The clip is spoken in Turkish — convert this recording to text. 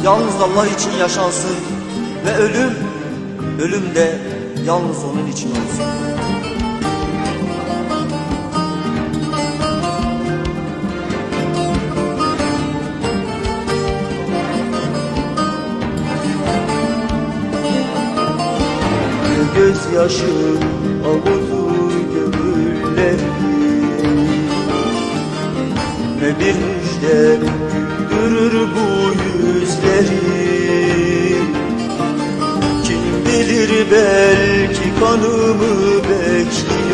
yalnız Allah için yaşansın ve ölüm de yalnız onun için olsun. Gözyaşı avutur gönülleri, ne bir müjde güldürür bu yüzleri. Kim bilir belki kanımı bekliyor,